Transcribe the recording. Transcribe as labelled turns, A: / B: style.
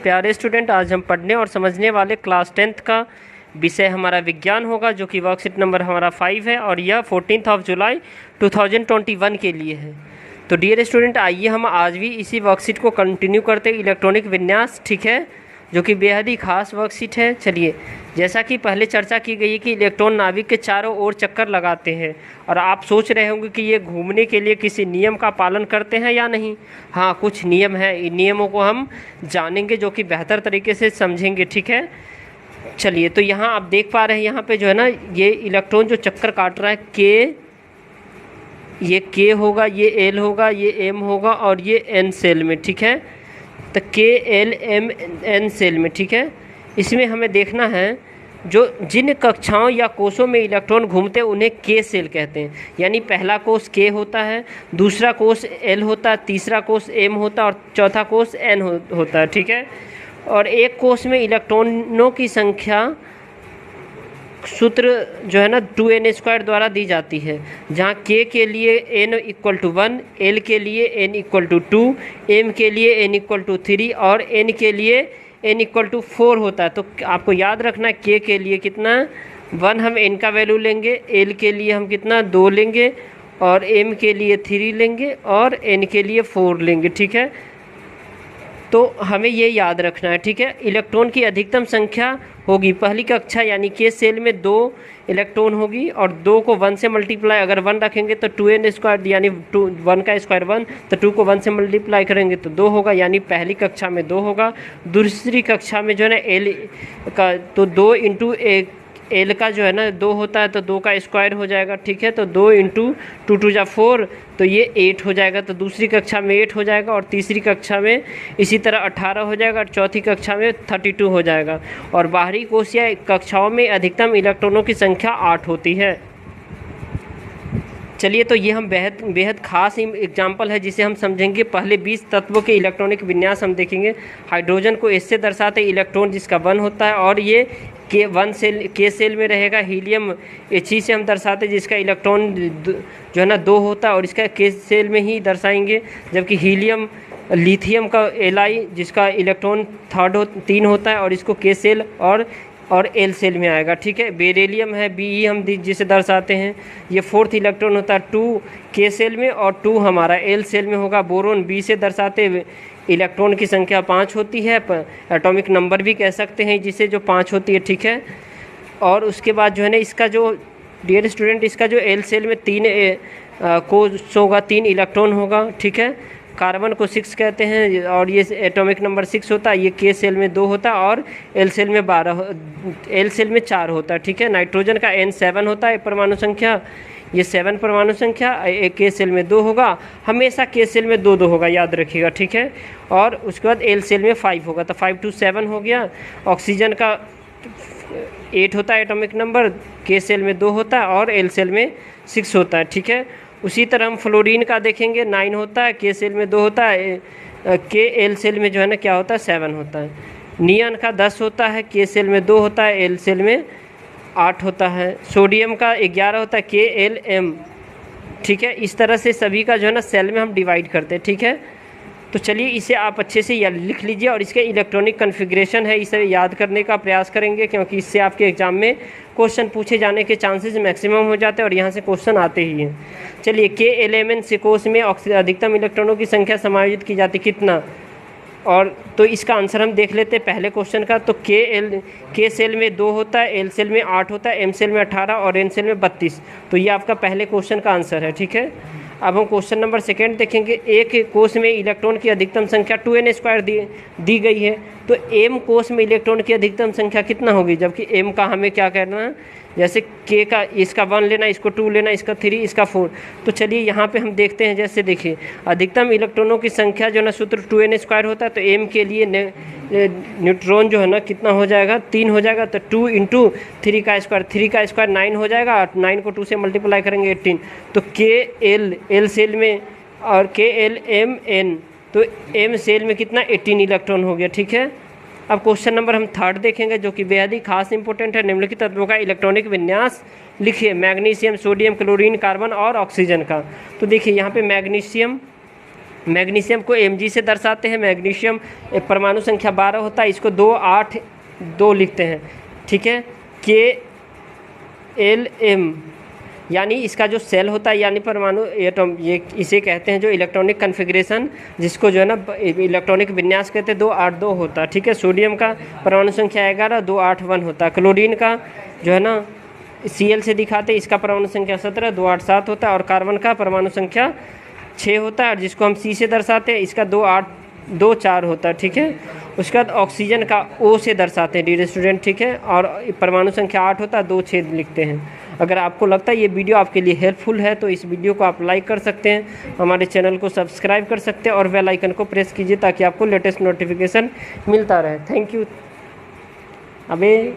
A: प्यारे स्टूडेंट, आज हम पढ़ने और समझने वाले क्लास 10th का विषय हमारा विज्ञान होगा, जो कि वर्कशीट नंबर हमारा 5 है और यह 14 जुलाई 2021 के लिए है। तो डियर स्टूडेंट, आइए हम आज भी इसी वर्कशीट को कंटिन्यू करते हैं, इलेक्ट्रॉनिक विन्यास, ठीक है, जो कि बेहद ही खास वर्कशीट है। चलिए, जैसा कि पहले चर्चा की गई है कि इलेक्ट्रॉन नाभिक के चारों ओर चक्कर लगाते हैं, और आप सोच रहे होंगे कि ये घूमने के लिए किसी नियम का पालन करते हैं या नहीं। हाँ, कुछ नियम है, इन नियमों को हम जानेंगे, जो कि बेहतर तरीके से समझेंगे, ठीक है। चलिए, तो यहाँ आप देख पा रहे हैं, यहाँ पे जो है ना, ये इलेक्ट्रॉन जो चक्कर काट रहा है, ये के होगा, ये एल होगा, ये एम होगा और ये एन सेल में, ठीक है। तो के एल एम एन सेल में, ठीक है। इसमें हमें देखना है जो जिन कक्षाओं या कोषों में इलेक्ट्रॉन घूमते हैं उन्हें के सेल कहते हैं। यानी पहला कोष के होता है, दूसरा कोष एल होता है, तीसरा कोष एम होता है और चौथा कोष एन होता है, ठीक है। और एक कोष में इलेक्ट्रॉनों की संख्या सूत्र जो है ना 2n² द्वारा दी जाती है, जहाँ के लिए n = 1, l के लिए n = 2, m के लिए n = 3 और n के लिए n = 4 होता है। तो आपको याद रखना है के लिए कितना 1 हम n का वैल्यू लेंगे, l के लिए हम कितना 2 लेंगे और m के लिए 3 लेंगे और n के लिए 4 लेंगे, ठीक है। तो हमें ये याद रखना है, ठीक है। इलेक्ट्रॉन की अधिकतम संख्या होगी पहली कक्षा यानी के सेल में 2 इलेक्ट्रॉन होगी, और 2 को 1 से मल्टीप्लाई अगर 1 रखेंगे तो 2n² यानी 1 का स्क्वायर 1, तो 2 को 1 से मल्टीप्लाई करेंगे तो 2 होगा, यानी पहली कक्षा में 2 होगा। दूसरी कक्षा में जो है ना एल का तो 2 इंटू एल का जो है ना 2 होता है, तो 2 का स्क्वायर हो जाएगा, ठीक है। तो 2 इंटू 2 2 जा 4, तो ये 8 हो जाएगा। तो दूसरी कक्षा में 8 हो जाएगा और तीसरी कक्षा में इसी तरह 18 हो जाएगा और चौथी कक्षा में 32 हो जाएगा। और बाहरी कोष या कक्षाओं में अधिकतम इलेक्ट्रॉनों की संख्या 8 होती है। चलिए, तो ये हम बेहद खास एग्जाम्पल है जिसे हम समझेंगे। पहले 20 तत्वों के इलेक्ट्रॉनिक विन्यास हम देखेंगे। हाइड्रोजन को इससे दर्शाते इलेक्ट्रॉन जिसका 1 होता है, और ये के सेल में रहेगा। हीलियम He से हम दर्शाते जिसका इलेक्ट्रॉन जो है ना 2 होता है, और इसका के सेल में ही दर्शाएंगे। जबकि लिथियम का Li जिसका इलेक्ट्रॉन 3 होता है और इसको के सेल और एल सेल में आएगा, ठीक है। बेरिलियम है Be हम जिसे दर्शाते हैं, ये 4th इलेक्ट्रॉन होता है 2 के सेल में और 2 हमारा एल सेल में होगा। बोरोन बी से दर्शाते इलेक्ट्रॉन की संख्या 5 होती है, एटॉमिक नंबर भी कह सकते हैं जिसे, जो 5 होती है, ठीक है। और उसके बाद जो है ना, इसका जो डियर स्टूडेंट, इसका जो एल सेल में 3 कोष होगा, 3 इलेक्ट्रॉन होगा, ठीक है। कार्बन को 6 कहते हैं और ये एटॉमिक नंबर 6 होता है। ये के सेल में 2 होता है और एल सेल में 4 होता है, ठीक है। नाइट्रोजन का N7 होता है परमाणु संख्या, ये 7 परमाणु संख्या। एक के सेल में 2 होगा, हमेशा के सेल में 2 होगा, याद रखिएगा, ठीक है। और उसके बाद एल सेल में 5 होगा, तो 5 to 7 हो गया। ऑक्सीजन का 8 होता है एटॉमिक नंबर, के सेल में 2 होता है और एल सेल में 6 होता है, ठीक है। उसी तरह हम फ्लोरीन का देखेंगे, 9 होता है, के सेल में 2 होता है, के एल सेल में जो है ना क्या होता है 7 होता है। नियन का 10 होता है, के सेल में 2 होता है, एल सेल में 8 होता है। सोडियम का 11 होता है, के एल एम, ठीक है। इस तरह से सभी का जो है ना सेल में हम डिवाइड करते हैं, ठीक है। तो चलिए, इसे आप अच्छे से लिख लीजिए, और इसके इलेक्ट्रॉनिक कन्फिग्रेशन है, इसे याद करने का प्रयास करेंगे, क्योंकि इससे आपके एग्जाम में क्वेश्चन पूछे जाने के चांसेस मैक्सिमम हो जाते हैं और यहाँ से क्वेश्चन आते ही हैं। चलिए, के एलिमेंट से कोष में अधिकतम इलेक्ट्रॉनों की संख्या समायोजित की जाती कितना, और तो इसका आंसर हम देख लेते हैं पहले क्वेश्चन का। तो के सेल में 2 होता है, एल सेल में 8 होता है, एम सेल में 18 और एन सेल में 32। तो ये आपका पहले क्वेश्चन का आंसर है, ठीक है। अब हम क्वेश्चन नंबर 2 देखेंगे। एक कोष में इलेक्ट्रॉन की अधिकतम संख्या 2n² दी गई है, तो एम कोष में इलेक्ट्रॉन की अधिकतम संख्या कितना होगी, जबकि एम का हमें क्या करना है, जैसे के का इसका 1 लेना, इसको 2 लेना, इसका 3, इसका 4। तो चलिए यहाँ पे हम देखते हैं, जैसे देखिए अधिकतम इलेक्ट्रॉनों की संख्या जो है ना सूत्र 2n² होता है, तो एम के लिए न्यूट्रॉन जो है ना कितना हो जाएगा 3 हो जाएगा, तो 2 इंटू 3 का स्क्वायर 9 हो जाएगा, 9 को 2 से मल्टीप्लाई करेंगे 18। तो के एल सेल में और के एल एम एन, तो एम सेल में कितना 18 इलेक्ट्रॉन हो गया, ठीक है। अब क्वेश्चन नंबर हम 3 देखेंगे, जो कि बेहद ही खास इंपॉर्टेंट है। निम्नलिखित तत्वों का इलेक्ट्रॉनिक विन्यास लिखिए, मैग्नीशियम, सोडियम, क्लोरीन, कार्बन और ऑक्सीजन का। तो देखिए यहाँ पे मैग्नीशियम मैग्नीशियम को Mg से दर्शाते हैं। मैग्नीशियम एक परमाणु संख्या 12 होता है, इसको 2 8 2 लिखते हैं, ठीक है। KLm यानी इसका जो सेल होता है यानी परमाणु एटम, ये इसे कहते हैं जो इलेक्ट्रॉनिक कन्फिग्रेशन, जिसको जो है ना इलेक्ट्रॉनिक विन्यास कहते हैं, 2 8 2 होता है, ठीक है। सोडियम का परमाणु संख्या 11 2 8 1 होता है। क्लोरीन का जो है ना Cl से दिखाते हैं, इसका परमाणु संख्या 17 2 8 7 होता है। और कार्बन का परमाणु संख्या 6 होता है, और जिसको हम C से दर्शाते हैं, इसका 2 8 2 4 होता है, ठीक है। उसके बाद ऑक्सीजन का O से दर्शाते हैं डियर स्टूडेंट, ठीक है, और परमाणु संख्या 8 होता है, 2 6 लिखते हैं। अगर आपको लगता है ये वीडियो आपके लिए हेल्पफुल है तो इस वीडियो को आप लाइक कर सकते हैं, हमारे चैनल को सब्सक्राइब कर सकते हैं और बेल आइकन को प्रेस कीजिए ताकि आपको लेटेस्ट नोटिफिकेशन मिलता रहे। Thank you. अबे